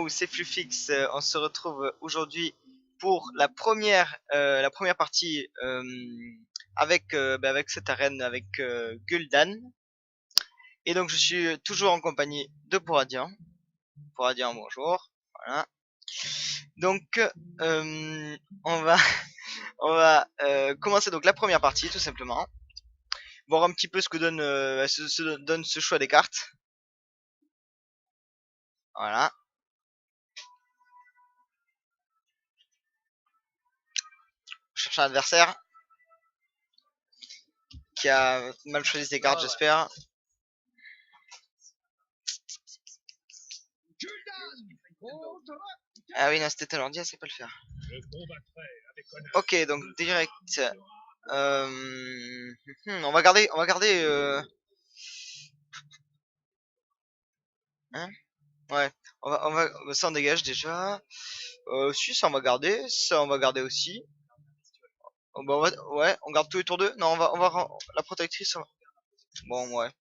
Salut, c'est Flufix. On se retrouve aujourd'hui pour la première partie avec cette arène avec Gul'dan. Et donc je suis toujours en compagnie de Poradian. Poradian, bonjour. Voilà. Donc on va commencer donc la première partie tout simplement. Voir un petit peu ce que donne ce choix des cartes. Voilà. Je cherche un adversaire qui a mal choisi ses cartes, j'espère. Ah oui, non, c'était à l'ordi, elle sait pas le faire. Ok, donc direct. On va garder. Hein, ouais, ça on dégage déjà. Si, ça on va garder. Ça on va garder aussi. Oh, bah, ouais, on garde tous les tours 2. Non, la protectrice. Bon, ouais.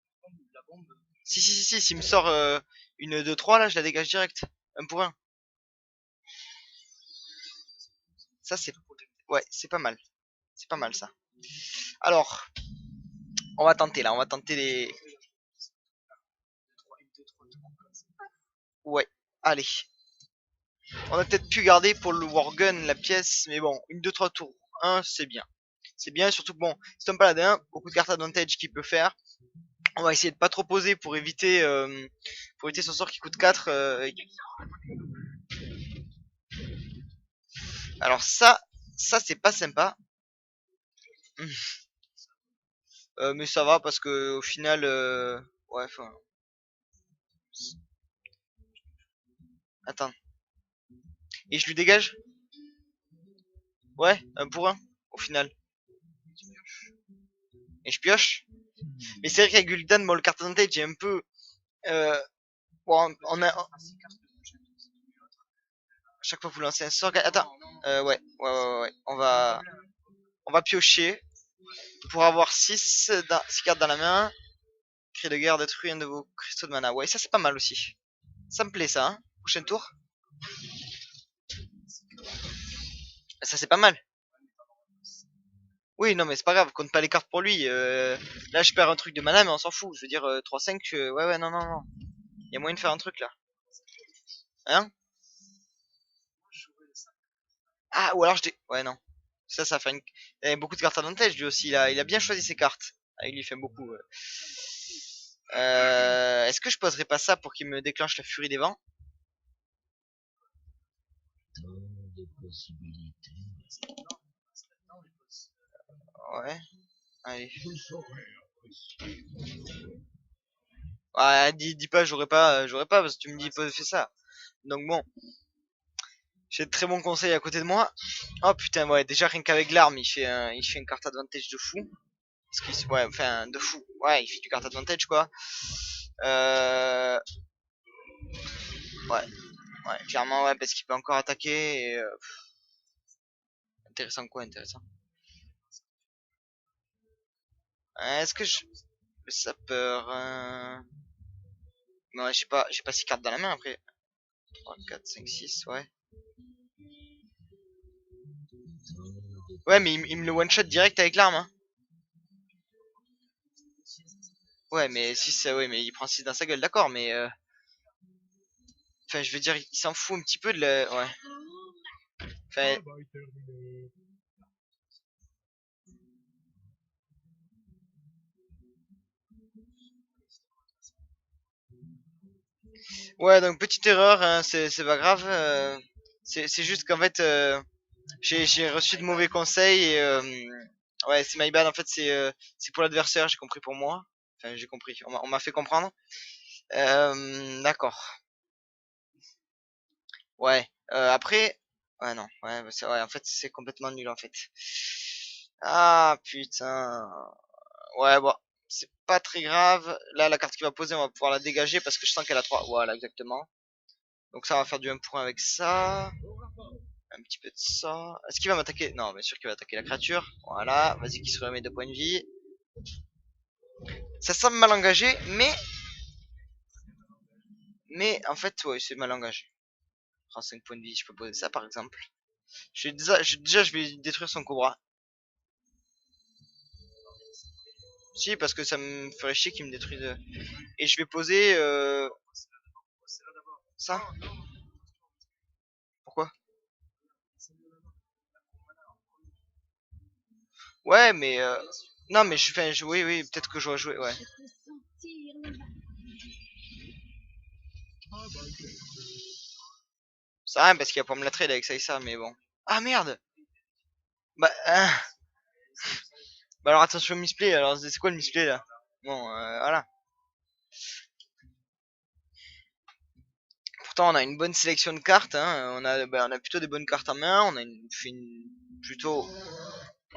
Si, s'il me sort une 2-3 là, je la dégage direct. Un pour un. Ça c'est. Ouais, c'est pas mal. C'est pas mal ça. Alors, on va tenter là, on va tenter les. Ouais, allez. On a peut-être pu garder pour le Worgen la pièce, mais bon, une 2-3 tours 1, c'est bien. C'est bien, surtout que bon, c'est un paladin, beaucoup de cartes advantage qu'il peut faire. On va essayer de pas trop poser pour éviter son sort qui coûte 4. Alors ça c'est pas sympa. Mais ça va parce que au final, ouais, enfin, attends. Et je lui dégage? Ouais, un pour un, au final. Et je pioche. Mais c'est vrai qu'avec Gul'dan, moi le carte advantage est un peu. Euh, bon, chaque fois que vous lancez un sort. Attends. Ouais. On va piocher pour avoir 6 cartes dans la main. Cri de guerre, détruit un de vos cristaux de mana. Ouais, ça c'est pas mal aussi. Ça me plaît ça. Hein. Prochain tour. Ça c'est pas mal. Oui, non, mais c'est pas grave. Compte pas les cartes pour lui. Là, je perds un truc de mana, mais on s'en fout. Je veux dire, 3-5. Ouais, non. Il y a moyen de faire un truc là. Hein? Ah, ou alors je dé. Ouais, non. Ça fait une. Il y a beaucoup de cartes advantage lui aussi. Il a bien choisi ses cartes. Ah, il lui fait beaucoup. Est-ce que je poserais pas ça pour qu'il me déclenche la furie des vents? Ouais, allez. Ouais, dis pas, j'aurais pas, parce que tu me dis pas fais ça. Donc bon, j'ai de très bons conseils à côté de moi. Oh putain, ouais, déjà rien qu'avec l'arme, il fait une carte advantage de fou. Ouais, enfin, de fou. Ouais, il fait du carte advantage quoi. Euh, ouais, clairement, ouais, parce qu'il peut encore attaquer. Et, intéressant quoi, intéressant. Est-ce que je. Le sapeur. Non, j'ai pas 6 cartes dans la main après. 3, 4, 5, 6, ouais. Ouais, mais il me le one shot direct avec l'arme. Hein. Ouais, mais 6, ouais, mais il prend 6 dans sa gueule, d'accord, mais. Enfin, je veux dire, il s'en fout un petit peu de la. Ouais. Enfin. Ouais, donc petite erreur, hein, c'est pas grave. C'est juste qu'en fait, j'ai reçu de mauvais conseils et. Ouais, c'est my bad, en fait, c'est pour l'adversaire, j'ai compris pour moi. Enfin, j'ai compris, on m'a fait comprendre. D'accord. Ouais. Après. Ouais, non. Ouais, ouais, en fait, c'est complètement nul, en fait. Ah, putain. Ouais, bon. C'est pas très grave. Là, la carte qu'il va poser, on va pouvoir la dégager parce que je sens qu'elle a 3. Voilà, exactement. Donc ça, on va faire du 1 pour 1 avec ça. Un petit peu de ça. Est-ce qu'il va m'attaquer? Non, bien sûr qu'il va attaquer la créature. Voilà. Vas-y, qu'il se remet 2 points de vie. Ça semble mal engagé, mais. Mais, en fait, ouais, c'est mal engagé. Prends 5 points de vie, je peux poser ça par exemple. Déjà, je vais détruire son cobra. Si, parce que ça me ferait chier qu'il me détruise. Et je vais poser ça. Pourquoi? Ouais, mais non, mais je fais. Oui, oui, peut-être que j'aurais joué. Ouais. Ça rien parce qu'il va pas me la trade avec ça et ça, mais bon. Ah merde! Bah, bah alors attention au misplay. Alors c'est quoi le misplay là? Bon, voilà. Pourtant, on a une bonne sélection de cartes. Hein. On a plutôt des bonnes cartes en main. On a fait une plutôt.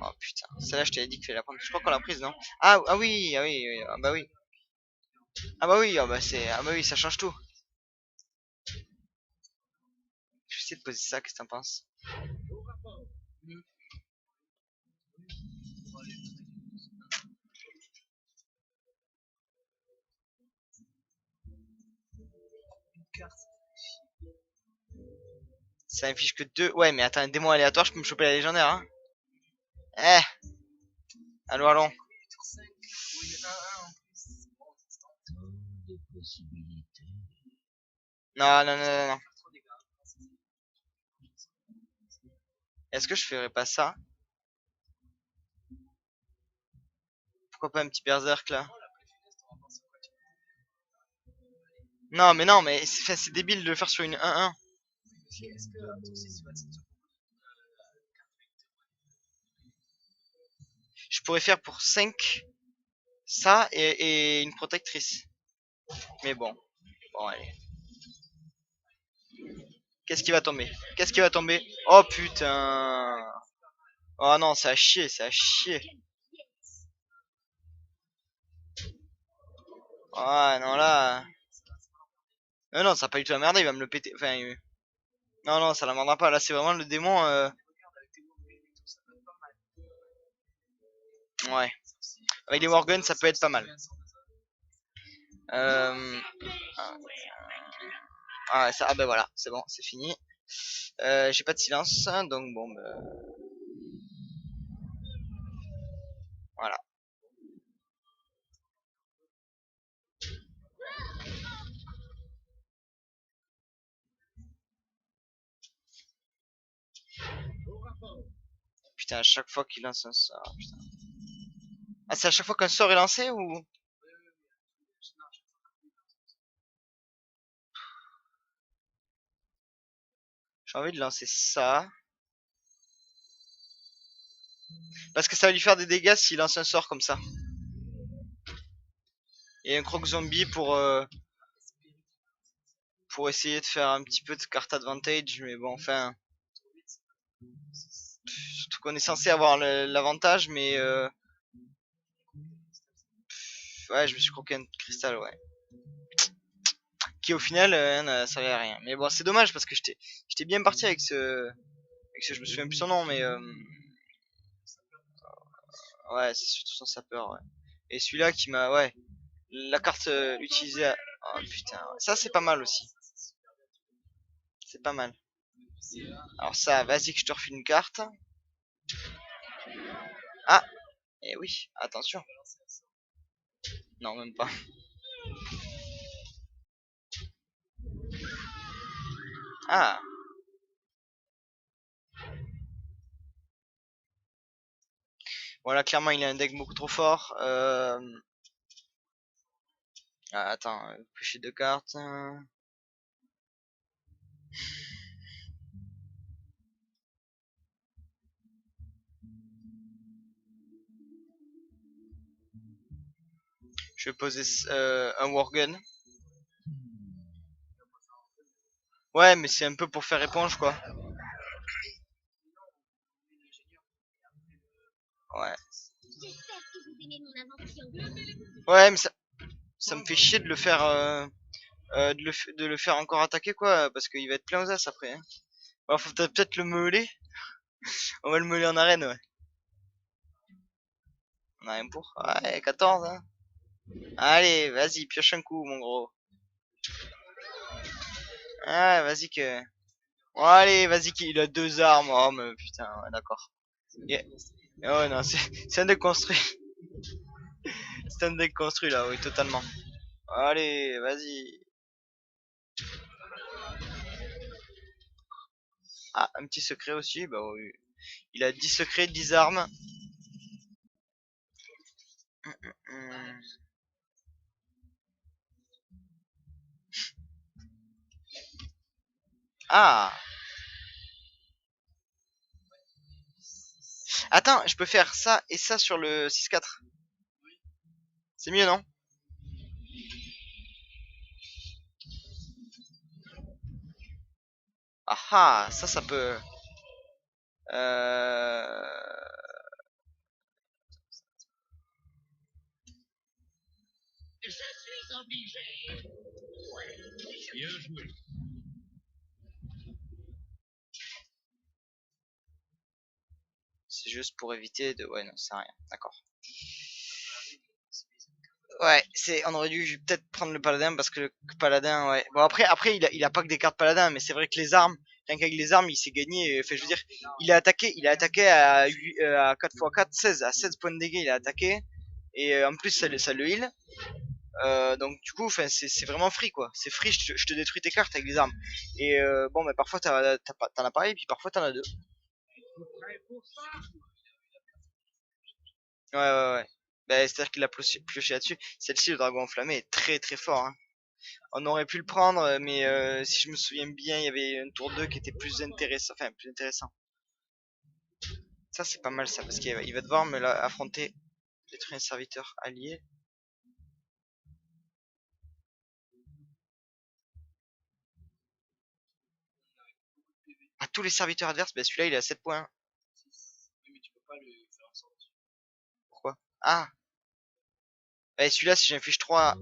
Oh putain, celle-là, je t'avais dit qu'il fallait la prendre. Je crois qu'on l'a prise, non? Ah oui, ah oui, oui, ah bah oui. Ah bah oui, ah bah oui, ça change tout. Je vais essayer de poser ça, qu'est-ce que t'en penses? Ça affiche que 2. Ouais, mais attends, un démon aléatoire, je peux me choper la légendaire, hein? Eh, allons. Non, non, non, non, non. Est-ce que je ferais pas ça? Pourquoi pas un petit berserk là? Non, mais c'est débile de le faire sur une 1-1. Je pourrais faire pour 5 ça et une protectrice. Mais bon, bon allez. Qu'est-ce qui va tomber? Qu'est-ce qui va tomber? Oh putain! Oh non, ça a chier, ça a chier. Ah non là. Non, ça a pas du tout emmerdé, il va me le péter. Enfin, non, non, ça l'emmerdera pas. Là, c'est vraiment le démon. Ouais. Avec les Worguns, ça peut être pas mal. Euh... Ah, ça... ah ben voilà, c'est bon, c'est fini. J'ai pas de silence, donc bon, bah, voilà. Putain, à chaque fois qu'il lance un sort. Putain. Ah, c'est à chaque fois qu'un sort est lancé ou? J'ai envie de lancer ça. Parce que ça va lui faire des dégâts s'il lance un sort comme ça. Et un croc zombie pour essayer de faire un petit peu de carte advantage. Mais bon, enfin. Surtout qu'on est censé avoir l'avantage, mais ouais, je me suis croqué un cristal, ouais. Qui au final ne servait à rien. Mais bon, c'est dommage parce que j'étais bien parti avec ce. Je me souviens plus son nom, mais ouais, c'est surtout son sapeur, ouais. Et celui-là qui m'a, ouais, la carte utilisée. Oh putain, ouais. Ça c'est pas mal aussi. C'est pas mal. Alors ça, vas-y que je te refile une carte. Ah, et oui, attention. Non, même pas. Ah, voilà, clairement il a un deck beaucoup trop fort. Ah, attends, pêcher deux cartes. Je vais poser un Worgen. Ouais, mais c'est un peu pour faire éponge, quoi. Ouais. Ouais, mais ça me fait chier de le faire, de le faire encore attaquer, quoi, parce qu'il va être plein aux as après. Hein. Alors, faut peut-être le meuler. On va le meuler en arène, ouais. On a rien pour. Ouais, 14, hein. Allez, vas-y, pioche un coup, mon gros. Ah, vas-y que. Bon, allez, vas-y, il a deux armes. Oh, mais putain, ouais, d'accord. Yeah. Oh non, c'est un deck construit. C'est un deck construit là, oui, totalement. Allez, vas-y. Ah, un petit secret aussi, bah oui. Il a 10 secrets, 10 armes. Hmm. Ah, attends, je peux faire ça et ça sur le 6-4. C'est mieux, non? Ah ah, ça peut. Euh... C'est juste pour éviter de. Ouais, non, c'est rien. D'accord. Ouais, on aurait dû peut-être prendre le paladin parce que le paladin, ouais. Bon, après il a pas que des cartes paladin, mais c'est vrai que les armes, rien qu'avec les armes, il s'est gagné. Fait, je veux dire, il a attaqué à, 4 x 4, 16, à 16 points de dégâts, il a attaqué. Et en plus, ça le heal. Donc, du coup, c'est vraiment free, quoi. C'est free, je te détruis tes cartes avec les armes. Et bon, mais parfois, t'en as pas, et puis parfois, t'en as deux. Ouais, ouais, ouais. Bah, c'est-à-dire qu'il a pioché là-dessus. Celle-ci, le dragon enflammé, est très très fort, hein. On aurait pu le prendre, mais si je me souviens bien, il y avait un tour 2 qui était plus intéressant. Enfin, plus intéressant. Ça, c'est pas mal ça, parce qu'il va devoir me affronter, détruire un serviteur allié. À tous les serviteurs adverses, bah celui-là, il est à 7 points. Pourquoi? Ah, bah, celui-là, si j'inflige 3.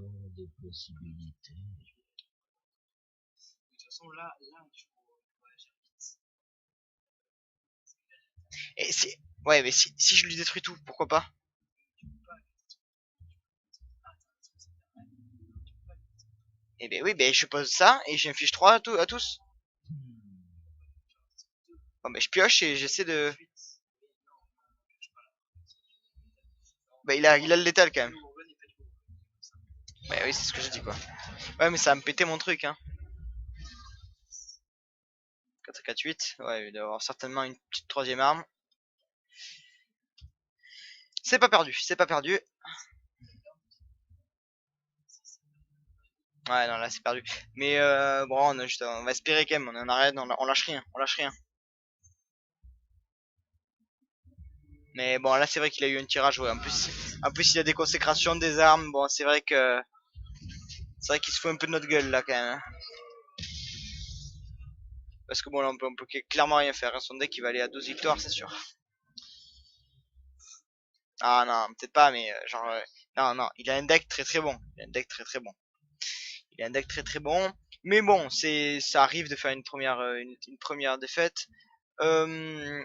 Et si... Ouais, mais si je lui détruis tout, pourquoi pas? Eh ben oui, ben je pose ça et j'inflige 3 à tous. Bon, ben je pioche et j'essaie de. Bah, il a le létal quand même. Ouais, oui, c'est ce que je dis quoi. Ouais, mais ça va me péter mon truc, hein. 4, 4, 8. Ouais, il doit y avoir certainement une petite troisième arme. C'est pas perdu, c'est pas perdu. Ouais, non, là c'est perdu. Mais bon, on va espérer quand même. On arrête, on lâche rien, on lâche rien. Mais bon, là c'est vrai qu'il a eu un tirage, ouais. En plus, il a des consécrations, des armes. Bon, c'est vrai qu'il se fout un peu de notre gueule là quand même, hein. Parce que bon, là on peut clairement rien faire, hein. Son deck il va aller à 12 victoires, c'est sûr. Ah non, peut-être pas, mais genre, non, non, il a un deck très très bon. Il a un deck très très bon. Il a un deck très très bon. Mais bon, ça arrive de faire une première défaite. Euh,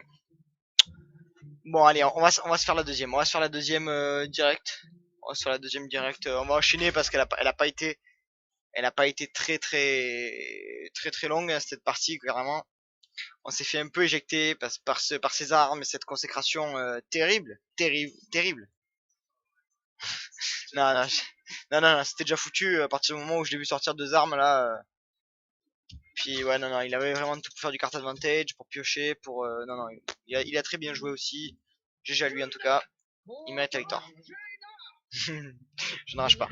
bon, allez, on va se faire la deuxième. On va se faire la deuxième direct. On va se faire la deuxième direct. On va enchaîner parce elle a pas été très très très très longue, hein, cette partie carrément. On s'est fait un peu éjecter par ces armes et cette consécration terrible, terrible, terrible. Non, non, non, c'était déjà foutu à partir du moment où je l'ai vu sortir deux armes là. Puis ouais, non, non, il avait vraiment tout pour faire du card advantage, pour piocher, pour. Non, non, il a très bien joué aussi. GG à lui en tout cas. Il mérite la victoire. Je ne rage pas.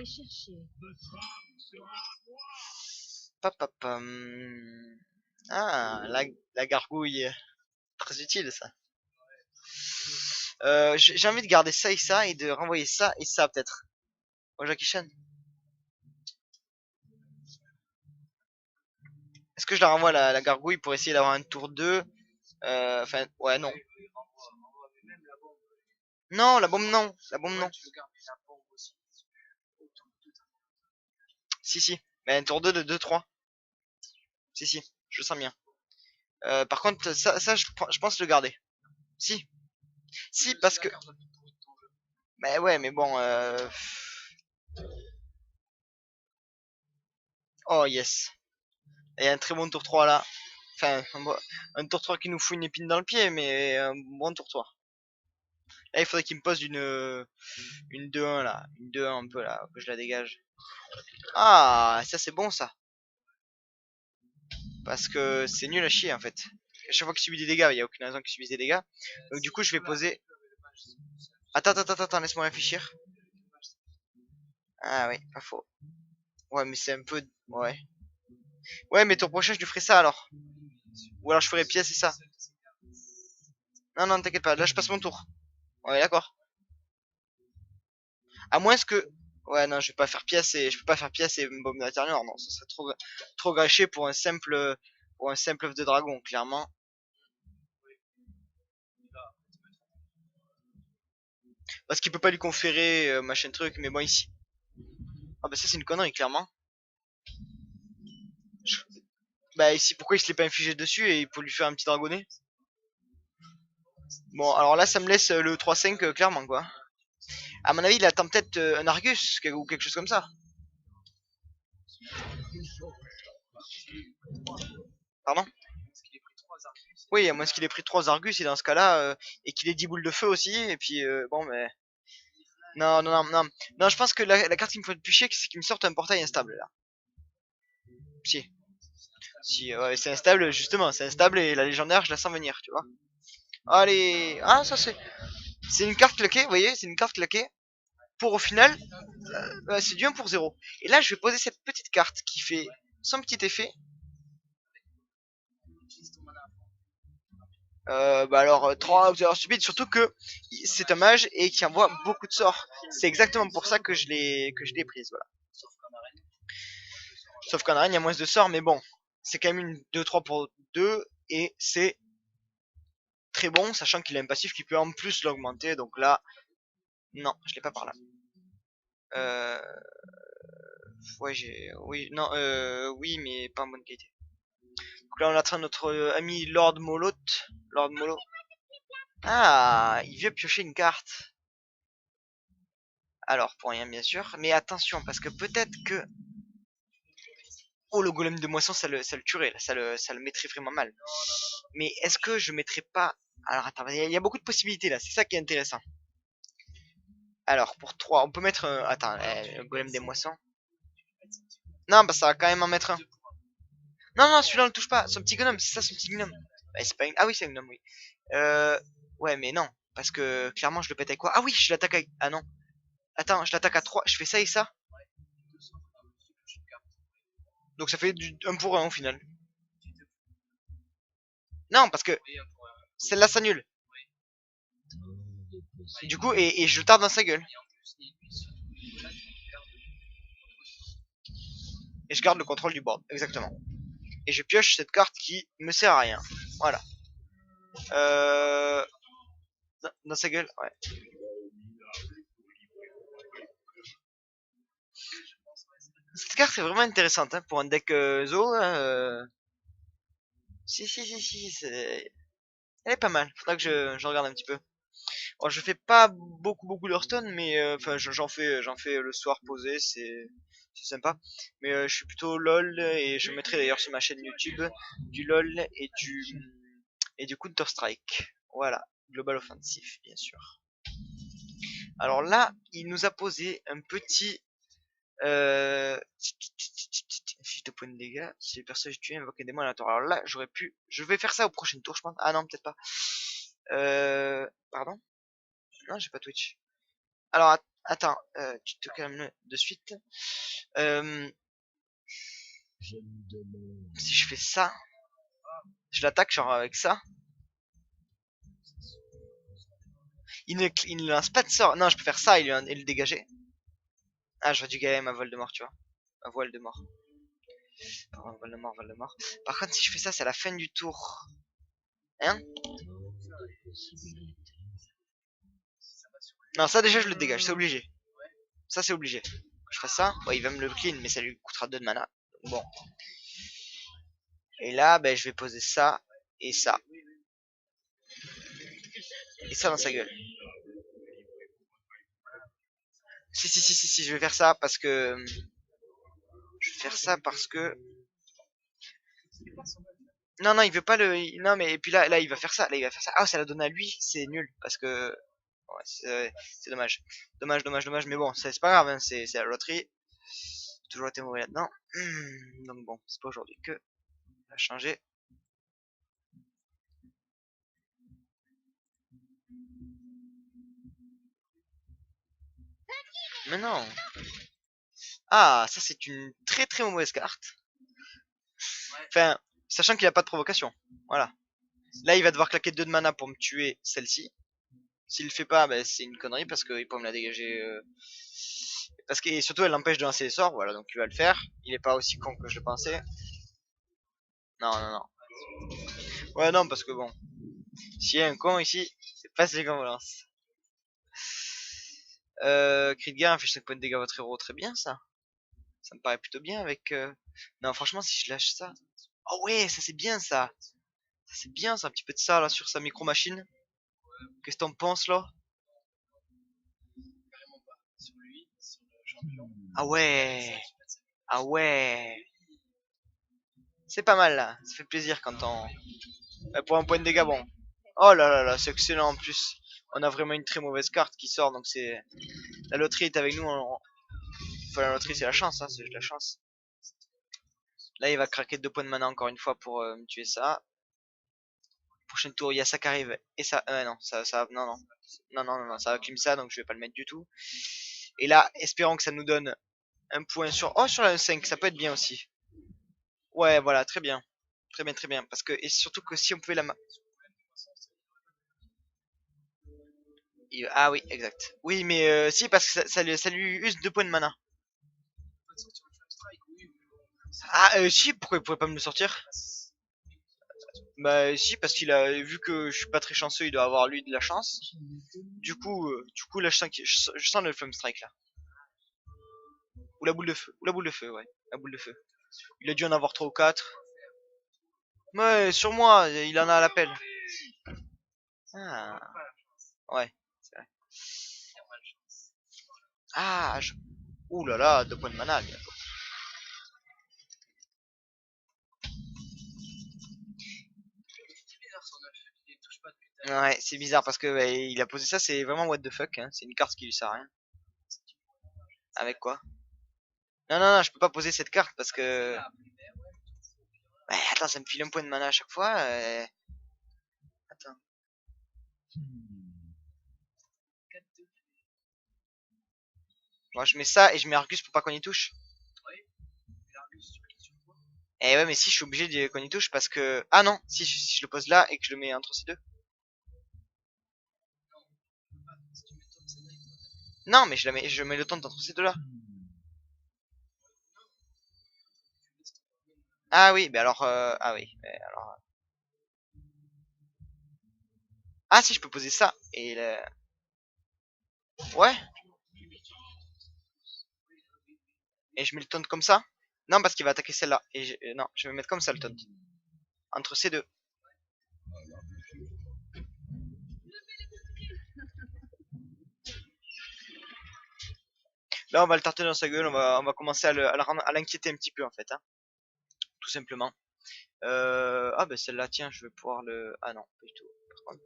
Papapam. Ah, la gargouille. Très utile ça. J'ai envie de garder ça et de renvoyer ça et ça peut-être. Au Jackie Chan. Est-ce que je la renvoie la gargouille pour essayer d'avoir un tour 2? Enfin, ouais, non. Non, la bombe non. La bombe non. Si, si. Mais un tour 2 de 2-3. Si, si. Je sens bien. Par contre, ça je pense le garder. Si. Si, parce que. Mais ouais, mais bon. Oh, yes. Il y a un très bon tour 3 là. Enfin, un tourtoir qui nous fout une épine dans le pied, mais un bon tourtoir. Là, il faudrait qu'il me pose une 2-1 là. Une 2-1 un peu là, que je la dégage. Ah, ça c'est bon ça. Parce que c'est nul à chier en fait. À chaque fois qu'il subit des dégâts, il n'y a aucune raison qu'il subisse des dégâts. Donc du coup, je vais poser... Attends, laisse-moi réfléchir. Ah oui, pas faux. Ouais, mais c'est un peu... Ouais. Ouais, mais tour prochain, je lui ferai ça alors. Ou alors je ferai pièce et ça. Non, t'inquiète pas, là je passe mon tour. Ouais, d'accord. À moins que... Ouais, non, je vais pas faire pièce et... Je peux pas faire pièce et une bombe d'intérieur, non. Ça serait trop gâché pour un simple... Pour un simple œuf de dragon, clairement. Parce qu'il peut pas lui conférer machin truc, mais bon, ici. Ah bah ça c'est une connerie, clairement. Je- Bah ici, pourquoi il se l'est pas infligé dessus et pour lui faire un petit dragonnet? Bon, alors là, ça me laisse le 3-5, clairement, quoi. À mon avis, il attend peut-être un Argus ou quelque chose comme ça. Pardon? Oui, à moins qu'il ait pris 3 Argus et dans ce cas-là, et qu'il ait 10 boules de feu aussi, et puis bon, mais. Non. Non, je pense que la carte qui me faut le plus chier, c'est qu'il me sorte un portail instable là. Si. Si, ouais, c'est instable, justement, c'est instable et la légendaire, je la sens venir, tu vois. Allez, ah, ça c'est. C'est une carte claquée, vous voyez, c'est une carte claquée. Pour au final, c'est du 1 pour 0. Et là, je vais poser cette petite carte qui fait son petit effet. Bah alors 3 heures stupides, surtout que c'est un mage et qui envoie beaucoup de sorts. C'est exactement pour ça que je l'ai prise, voilà. Sauf qu'en arène il y a moins de sorts, mais bon, c'est quand même une 2-3 pour 2 et c'est très bon, sachant qu'il a un passif qui peut en plus l'augmenter. Donc là, non, je l'ai pas par là. Euh, ouais, oui, mais pas en bonne qualité. Donc là, on attend notre ami Lord Molot. Lord Molo. Ah, il vient piocher une carte. Alors, pour rien, bien sûr. Mais attention, parce que peut-être que... Oh, le golem de moisson, ça le tuerait. Ça le mettrait vraiment mal. Mais est-ce que je mettrais pas... Alors, attends, il y a beaucoup de possibilités, là. C'est ça qui est intéressant. Alors, pour 3, on peut mettre... attends, le golem des moissons. Non, bah ça va quand même en mettre un. Non, celui-là, on le touche pas. Son petit gnome, c'est ça, son petit gnome. Bah, c'est pas une... Ah oui, c'est un gnome, oui. Ouais, mais non. Parce que, clairement, je le pète avec quoi? Ah oui, je l'attaque avec... Ah non. Attends, je l'attaque à 3. Je fais ça et ça. Donc ça fait du 1 pour 1 au final. Non, parce que celle-là s'annule. Du coup, et je tarde dans sa gueule. Et je garde le contrôle du board, exactement. Et je pioche cette carte qui me sert à rien. Voilà. Euh... Dans sa gueule, ouais. Cette carte est vraiment intéressante hein, pour un deck Zo. Si, elle est pas mal. Faudra que je regarde un petit peu. Bon, je fais pas beaucoup d'Hearthstone, mais enfin j'en fais le soir posé, c'est sympa. Mais je suis plutôt LOL et je mettrai d'ailleurs sur ma chaîne YouTube du LOL et du Counter Strike. Voilà, Global Offensive bien sûr. Alors là, il nous a posé un petit fiche de points de dégâts. Si le personnage est tué, invoque un démon aléatoire. Alors là, je vais faire ça au prochain tour, je pense. Ah non, peut-être pas. Pardon? Non, j'ai pas Twitch. Alors, attends, tu te calmes de suite. Euh, si je fais ça, je l'attaque genre avec ça. Il ne lance pas de sort. Non, je peux faire ça et le dégager. Ah, j'aurais dû gagner ma vol de mort, tu vois. Ma voile de mort. Pardon, vol de mort. Par contre, si je fais ça, c'est à la fin du tour. Hein? Non, ça déjà, je le dégage, c'est obligé. Ça, c'est obligé. Que je fasse ça. Bon, il va me le clean, mais ça lui coûtera 2 de mana. Bon. Et là, ben, je vais poser ça et ça. Et ça dans sa gueule. Si, je vais faire ça parce que. Je vais faire ça parce que. Non, non, il veut pas le. Non, mais et puis là, il va faire ça. Là, il va faire ça. Ah, ça l'a donné à lui. C'est nul parce que. Ouais, c'est dommage. Dommage, dommage, dommage. Mais bon, c'est pas grave. Hein, c'est la loterie. J'ai toujours été mauvais là-dedans. Donc bon, c'est pas aujourd'hui que ça va changer. Mais non. Ah, ça c'est une très très mauvaise carte. Enfin, sachant qu'il a pas de provocation. Voilà. Là, il va devoir claquer 2 de mana pour me tuer celle-ci. S'il le fait pas, ben, c'est une connerie parce qu'il peut me la dégager. Parce que et surtout, elle l'empêche de lancer les sorts. Voilà, donc il va le faire. Il est pas aussi con que je le pensais. Non, non, non. Ouais, non, parce que bon. S'il y a un con ici, c'est pas celui qu'on lance. Cri de guerre, inflige 5 points de dégâts à votre héros. Très bien, ça. Ça me paraît plutôt bien avec. Non, franchement, si je lâche ça. Oh ouais, ça c'est bien ça. Ça c'est bien, ça. Un petit peu de ça là sur sa micro machine. Qu'est-ce que t'en penses là? Ah ouais. Ah ouais. C'est pas mal là. Ça fait plaisir quand on. Pour un point de dégâts, bon. Oh là là là, c'est excellent en plus. On a vraiment une très mauvaise carte qui sort, donc c'est. La loterie est avec nous. Enfin, la loterie, c'est la chance, hein, c'est de la chance. Là, il va craquer 2 points de mana encore une fois pour me tuer ça. Prochain tour, il y a ça qui arrive. Et ça. Non, ça. Non, non. Non, non, non, non, ça va clim ça, donc je vais pas le mettre du tout. Et là, espérons que ça nous donne un point sur. Oh, sur la 5, ça peut être bien aussi. Ouais, voilà, très bien. Très bien, très bien. Parce que. Et surtout que si on pouvait la. Ah oui, exact. Oui, mais si, parce que ça lui use 2 points de mana. Ah, si, pourquoi il pourrait pas me le sortir? Bah, si, parce qu'il a vu que je suis pas très chanceux, il doit avoir lui de la chance. Du coup là, je sens le Flame Strike là. Ou la boule de feu. Ou la boule de feu, ouais. La boule de feu. Il a dû en avoir 3 ou 4. Ouais, sur moi, il en a à l'appel. Ah, ouais, c'est vrai. Ah, ouh là là, 2 points de mana, lui. Ouais, c'est bizarre parce que ouais, il a posé ça, c'est vraiment what the fuck, hein. C'est une carte qui lui sert à rien. Avec quoi? Non, non, non, je peux pas poser cette carte parce que. Ouais, attends, ça me file un point de mana à chaque fois. Attends. Moi, je mets ça et je mets Argus pour pas qu'on y touche. Eh ouais, mais si, je suis obligé qu'on y touche parce que. Ah non, si je le pose là et que je le mets entre ces deux. Non, mais je mets le taunt entre ces deux-là. Ah oui, mais alors. Ah oui, mais alors. Ah si, je peux poser ça. Et ouais, et je mets le taunt comme ça. Non, parce qu'il va attaquer celle-là. Et non, je vais mettre comme ça le taunt. Entre ces deux. Là, on va le tarter dans sa gueule. On va commencer à l'inquiéter un petit peu en fait. Hein, tout simplement. Ah, bah celle-là, tiens, je vais pouvoir le. Ah non, pas du tout. Par contre,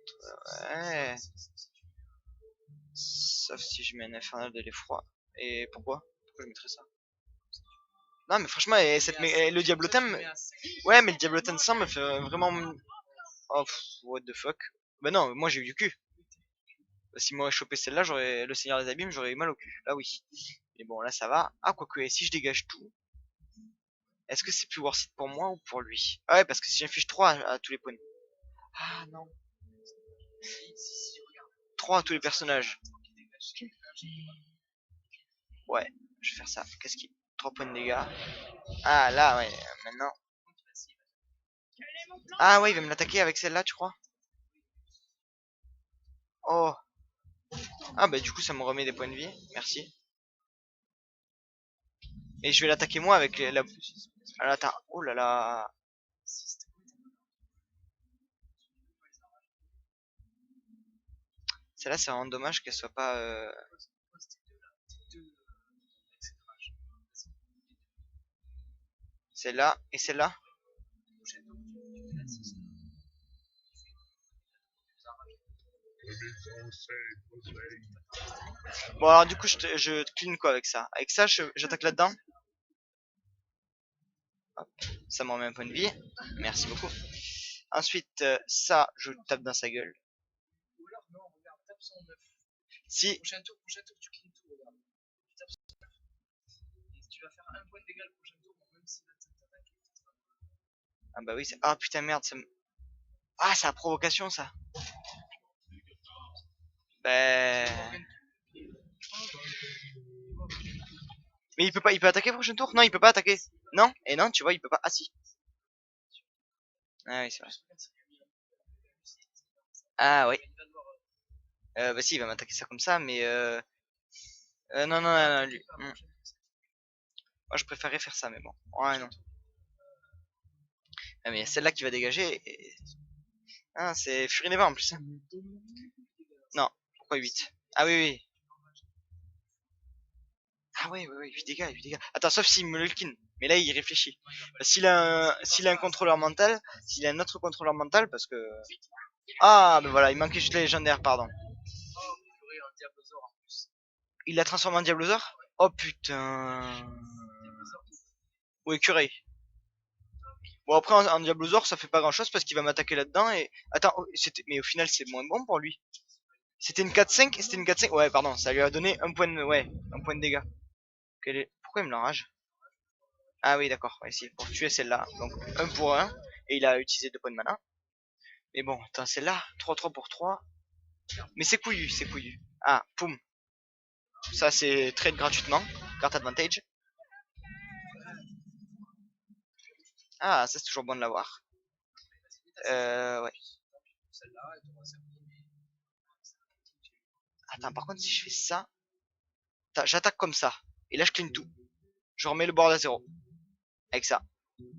ouais. Sauf si je mets un infernal de l'effroi. Et pourquoi je mettrais ça? Non, mais franchement, le Diablotin. Ouais, mais le Diablotin 100 me fait vraiment. Oh, what the fuck. Bah non, moi j'ai eu du cul. Si moi chopé celle-là, j'aurais le Seigneur des Abîmes, j'aurais eu mal au cul. Là oui. Mais bon, là ça va. Ah, quoique, et si je dégage tout, est-ce que c'est plus worth it pour moi ou pour lui? Ah ouais, parce que si j'inflige 3 à tous les points. Ah non. 3 à tous les personnages. Ouais, je vais faire ça. Qu'est-ce qui. 3 points de dégâts. Ah là, ouais, maintenant. Ah ouais, il va me l'attaquer avec celle-là, tu crois? Oh. Ah bah du coup, ça me remet des points de vie. Merci. Et je vais l'attaquer moi avec la. Ah, attends. Oh là là. Celle-là, c'est vraiment dommage qu'elle soit pas. Celle-là et celle-là. Bon alors du coup je te clean quoi avec ça? Avec ça j'attaque là-dedans. Hop, ça me remet un point de vie. Merci beaucoup. Ensuite ça je tape dans sa gueule. Ou alors, non, regarde, tape son 9. Si. Prochain tour, tu clean tout, regarde. Tu tapes son 9. Et tu vas faire un point de dégâts le prochain tour, même si t'attaques. Ah bah oui, ah putain merde, ça me... Ah, c'est la provocation ça. Bah... Mais il peut attaquer le prochain tour? Non, il peut pas attaquer. Non? Et non, tu vois, il peut pas. Ah si. Ah oui, c'est vrai. Ah oui. Bah si, il va m'attaquer ça comme ça, mais non, non, non, non, lui. Moi, je préférerais faire ça, mais bon. Ouais, non. Ah, mais celle-là qui va dégager. Ah, c'est Fury Neva en plus. Hein. Non, pourquoi 8? Ah oui, oui. Ah ouais, ouais, ouais, 8 dégâts, 8 dégâts. Attends, sauf s'il me le kin. Mais là, il réfléchit. S'il a un contrôleur mental, s'il a un autre contrôleur mental, parce que... Ah, ben voilà, il manquait juste les légendaires, pardon. Il l'a transformé en Diablosaur? Oh putain. Ou écureuil. Bon, après, en Diablosaur, ça fait pas grand chose parce qu'il va m'attaquer là-dedans et... Attends, oh, mais au final, c'est moins bon pour lui. C'était une 4-5? C'était une 4-5? Ouais, pardon, ça lui a donné un point de... Ouais, un point de dégâts. Pourquoi il me l'enrage? Ah oui, d'accord, ouais, c'est pour tuer celle-là. Donc, 1 pour 1. Et il a utilisé 2 points de mana. Mais bon, attends, celle-là, 3-3 pour 3. Mais c'est couillu, c'est couillu. Ah, poum. Ça, c'est trade gratuitement. Carte advantage. Ah, ça, c'est toujours bon de l'avoir. Ouais. Attends, par contre, si je fais ça... J'attaque comme ça. Et là, je clean tout. Je remets le board à 0. Avec ça. Moi,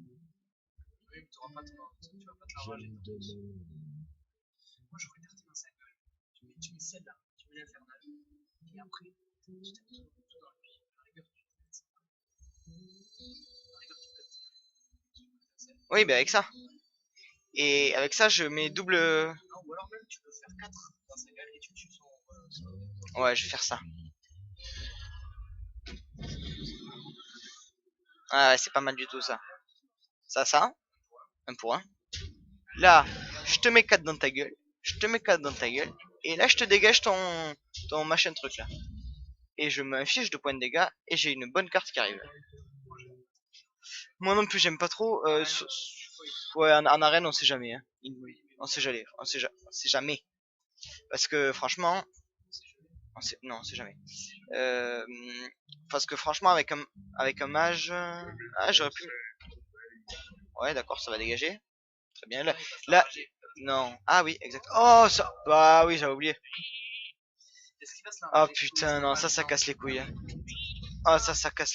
j'aurais darté dans sa gueule. Tu mets celle-là, tu mets l'infernal. Et après, tu tapes tout dans le pied. À la rigueur, tu fais ça. Oui, bah avec ça. Et avec ça, je mets double... Non, ou alors même, tu peux faire 4 dans sa gueule et tu tues son... Ouais, je vais faire ça. Ah ouais, c'est pas mal du tout ça. Ça. 1 pour 1. Là, je te mets 4 dans ta gueule. Je te mets 4 dans ta gueule. Et là, je te dégage ton machin truc là. Et je me fiche de points de dégâts. Et j'ai une bonne carte qui arrive. Moi non plus, j'aime pas trop. Ouais, en arène, on sait jamais. Hein. On sait jamais. On sait jamais. Parce que franchement... Non, on sait jamais. Parce que franchement, avec un mage... Ah, j'aurais pu... Ouais, d'accord, ça va dégager. Très bien. Là... Non. Ah oui, exact. Oh, ça... Bah oui, j'avais oublié. Oh putain, non, ça casse les couilles. Hein. Oh, ça casse...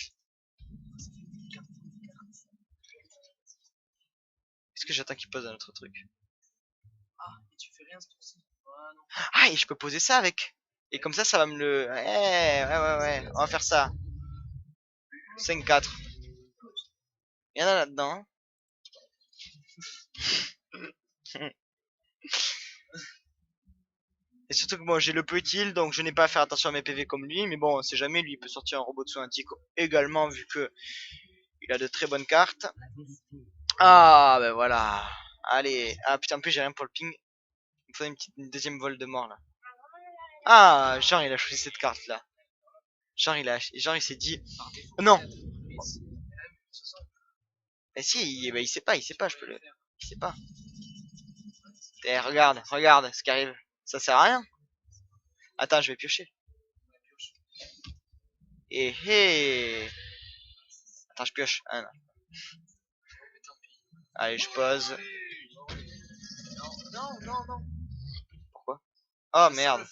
Est-ce que j'attends qu'il pose un autre truc? Ah, et tu fais rien ce tour-ci. Ah non. Ah, et je peux poser ça avec. Et comme ça va me le... Ouais. On va faire ça. 5-4. Il y en a là-dedans. Et surtout que moi j'ai le petit heal, donc je n'ai pas à faire attention à mes PV comme lui. Mais bon, on sait jamais, lui il peut sortir un robot de soin antique également, vu que il a de très bonnes cartes. Ah, ben voilà. Allez. Ah putain, en plus j'ai rien pour le ping. Il me faut une deuxième vol de mort là. Ah, genre il a choisi cette carte là. Genre il s'est dit... Non. Eh si, il sait pas, je peux le... Il sait pas. Eh, regarde ce qui arrive. Ça sert à rien. Attends, je vais piocher. Attends, je pioche. Ah, non. Allez, je pose. Non. Pourquoi? Oh merde. Je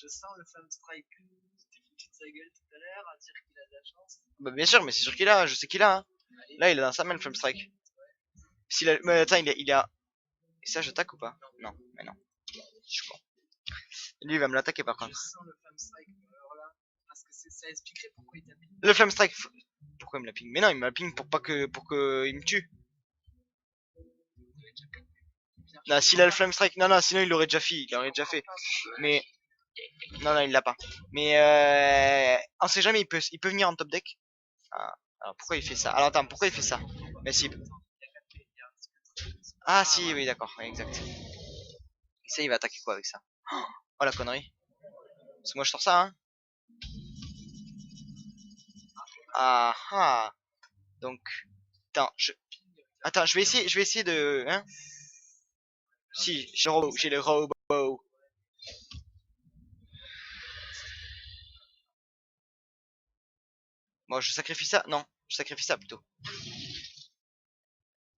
sens le Flamme Strike. T'es foutu de sa gueule tout à l'heure à dire qu'il a de la chance. Bah bien sûr, mais c'est sûr qu'il a, je sais qu'il a. Hein. Là, il est dans sa main le Flame Strike. Mais attends, il a... Et ça, j'attaque ou pas? Non, mais non. Je suis con. Lui, il va me l'attaquer par contre. Je sens le Flamme Strike là, parce que ça expliquerait pourquoi il t'a ping. Le Flame Strike... Pourquoi il me l'a ping? Mais non, il me l'a ping pour que il me tue. Non, s'il a le Flame Strike, non, non, sinon il l'aurait déjà fait, il l'aurait déjà fait. Mais non, non, il l'a pas. Mais on sait jamais, il peut venir en top deck. Ah, alors pourquoi il fait ça? Alors attends, pourquoi il fait ça? Mais si. Ah si, oui, d'accord, oui, exact. Et ça, il va attaquer quoi avec ça? Oh la connerie. Parce que moi je sors ça, hein. Ah ah. Donc, attends, je vais essayer de, hein. Si, j'ai le robot. Bon, je sacrifie ça. Non, je sacrifie ça plutôt.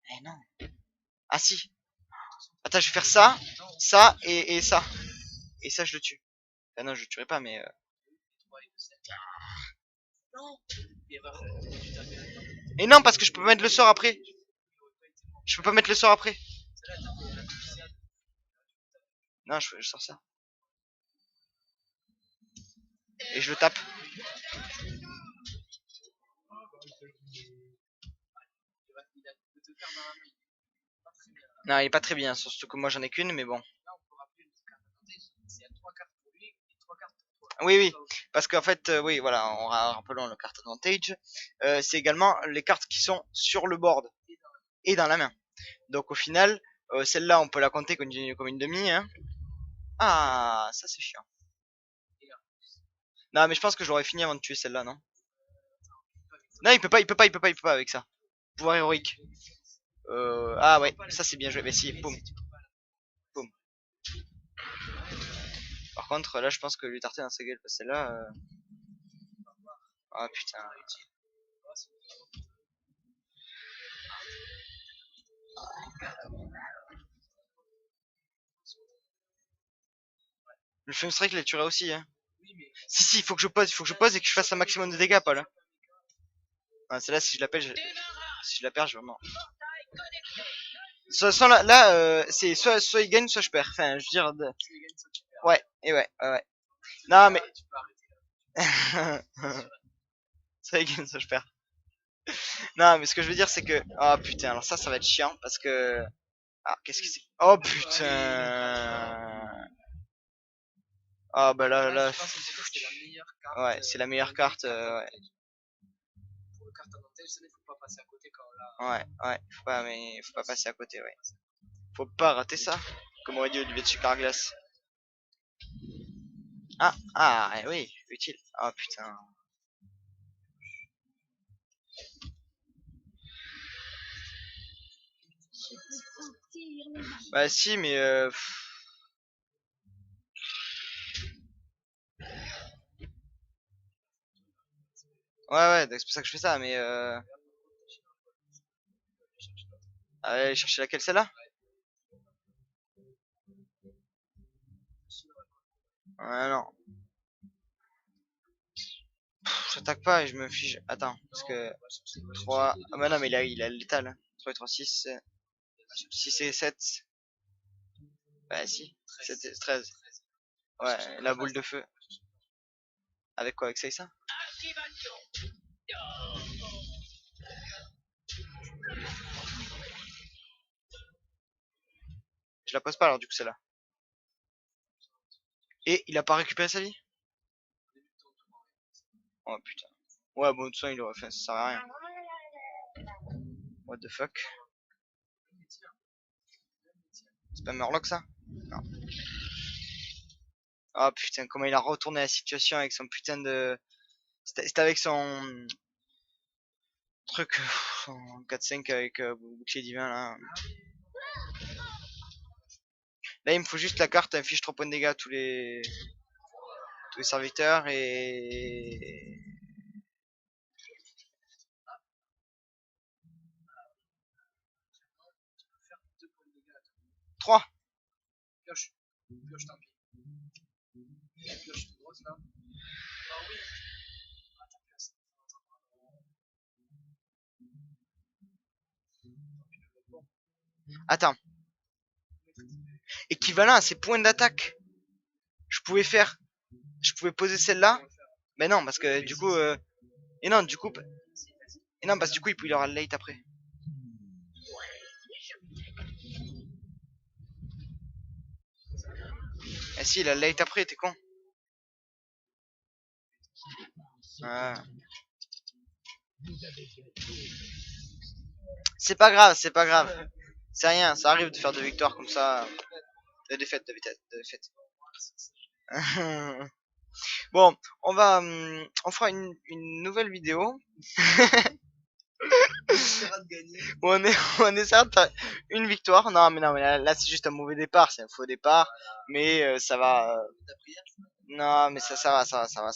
Eh non. Ah si. Attends, je vais faire ça, ça et ça. Et ça, je le tue. Ah non, je le tuerai pas, mais. Et non, parce que je peux mettre le sort après. Je peux pas mettre le sort après. Non, je sors ça. Et je le tape. Non, il est pas très bien, surtout que moi j'en ai qu'une, mais bon. Oui, oui, parce qu'en fait, oui, voilà, on rappelons le carte advantage. C'est également les cartes qui sont sur le board et dans la main. Donc au final, celle-là, on peut la compter comme une demi. Hein. Ah, ça c'est chiant. Non, mais je pense que j'aurais fini avant de tuer celle-là, non? Non, il peut pas avec ça. Pouvoir héroïque. Ah ouais, ça c'est bien joué. Mais si, boum, boum. Par contre, là, je pense que lui tarter dans sa gueule, parce que celle-là. Ah putain. Le Flame Strike les tuerait aussi, hein. Si, si, il faut que je pose et que je fasse un maximum de dégâts, Paul. Ah, celle-là, si je l'appelle, si je la perds, je vais mort. Sans là, c'est soit il gagne, soit je perds. Enfin, je veux dire. Ouais, et ouais. Non, mais. Soit il gagne, soit je perds. Non, mais ce que je veux dire, c'est que. Oh putain, alors ça va être chiant parce que. Ah, qu'est-ce que c'est? Oh putain! Ah bah là. Ouais, c'est la meilleure carte. Ouais. Ouais, faut pas passer à côté, ouais. Faut pas rater ça, comme aurait dit Olivier de Sucarglace. Ah, oui, utile. Ah putain. Bah si, mais ouais, c'est pour ça que je fais ça, mais allez chercher laquelle, celle-là? Ouais, non. J'attaque pas et je me fiche. Attends, parce que 3. Ah bah non, mais il a le létal. Hein. 3 et 3, 6. 6 et 7. Bah si. 7 et 13. Ouais, la boule de feu. Avec quoi? Avec ça? Je la pose pas alors du coup celle-là. Et il a pas récupéré sa vie? Oh putain. Ouais, bon, de toute façon, il aurait fait, ça sert à rien. What the fuck? C'est pas Murloc ça? Non. Oh putain, comment il a retourné la situation avec son putain de. C'était avec son truc, son 4-5 avec bouclier divin là. Là, il me faut juste la carte, elle fiche 3 points de dégâts à tous les serviteurs et. 3. Pioche, tant pis. Pioche grosse là. Ah oui. Attends. Équivalent à ses points d'attaque. Je pouvais poser celle-là. Mais non, parce que du coup. Et non, du coup. Et non, parce que du coup, il aura le late après. Ah si, il a late après, t'es con. Ah. C'est pas grave, c'est pas grave. C'est rien, ça arrive de faire 2 victoires comme ça. De défaites, de défaites. Bon, on fera une nouvelle vidéo. On est, on essaiera de faire une victoire. Non, mais là c'est juste un mauvais départ, c'est un faux départ. Mais ça va. Non, mais ça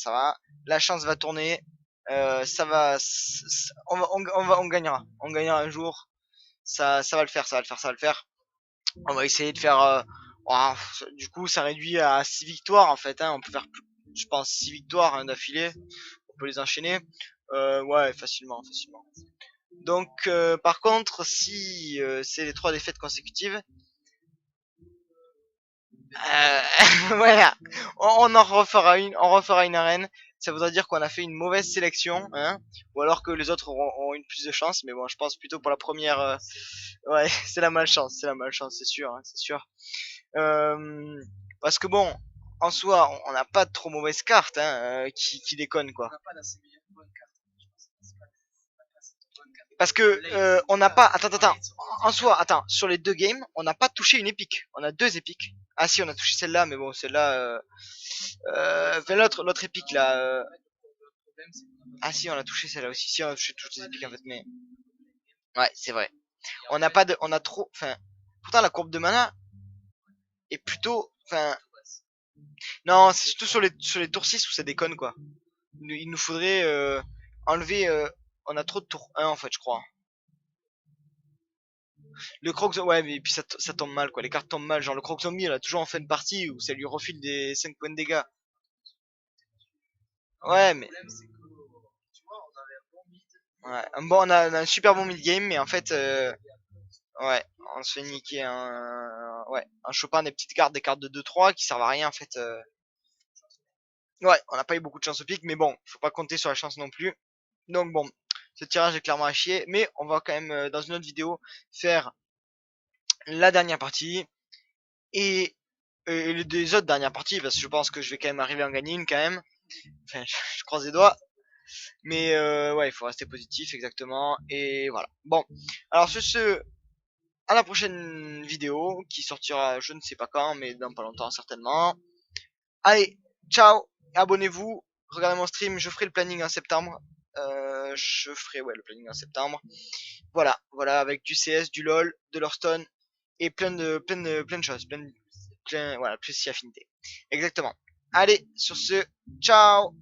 va. La chance va tourner. Ça va, on gagnera. On gagnera un jour. Ça va le faire, ça va le faire, ça va le faire. On va essayer de faire. Oh, du coup, ça réduit à 6 victoires en fait. Hein. On peut faire, je pense, 6 victoires hein, d'affilée. On peut les enchaîner. Ouais, facilement, facilement. Donc, par contre, si c'est les 3 défaites consécutives, voilà, on en refera une arène. Ça voudrait dire qu'on a fait une mauvaise sélection, hein, ou alors que les autres auront une plus de chance. Mais bon, je pense plutôt pour la première. Ouais, c'est la malchance, c'est sûr, hein, c'est sûr. Euh, Parce que bon, en soi, on n'a pas de trop mauvaises cartes, hein, qui déconnent quoi. On n'a pas la meilleure bonne carte. Je pense que c'est pas cette bonne carte. Parce que on n'a pas. Attends. En soi, attends. Sur les 2 games, on n'a pas touché une épique. On a 2 épiques. Ah si, on a touché celle-là, mais bon, celle-là. Enfin, l'autre épique là. Ah si, on a touché celle-là aussi. Si, on a touché toutes les épiques en fait, mais. Ouais, c'est vrai. On n'a pas de. On a trop. Enfin. Pourtant, la courbe de mana est plutôt. Enfin. Non, c'est surtout sur les tours 6 où ça déconne quoi. Il nous faudrait enlever. On a trop de tours 1 en fait, je crois. Le croc ouais, mais puis ça tombe mal quoi. Les cartes tombent mal. Genre le croc zombie, il a toujours en fin de partie où ça lui refile des 5 points de dégâts. Ouais, mais. Ouais, on a un super bon mid-game, mais en fait, ouais, on se fait niquer ouais, en chopant des petites cartes, des cartes de 2-3 qui servent à rien en fait. Ouais, on n'a pas eu beaucoup de chance au pic, mais bon, faut pas compter sur la chance non plus. Donc bon, ce tirage est clairement à chier, mais on va quand même, dans une autre vidéo, faire la dernière partie et les 2 autres dernières parties, parce que je pense que je vais quand même arriver à en gagner une quand même. Enfin, je croise les doigts. Mais ouais, il faut rester positif, exactement. Et voilà. Bon, alors sur ce, à la prochaine vidéo, qui sortira je ne sais pas quand, mais dans pas longtemps certainement. Allez, ciao, abonnez-vous, regardez mon stream, je ferai le planning en septembre. Je ferai ouais, le planning en septembre. Voilà, avec du CS, du LoL, de l'Hearthstone, et plein de choses. Voilà, plus si affinité. Exactement. Allez, sur ce, ciao.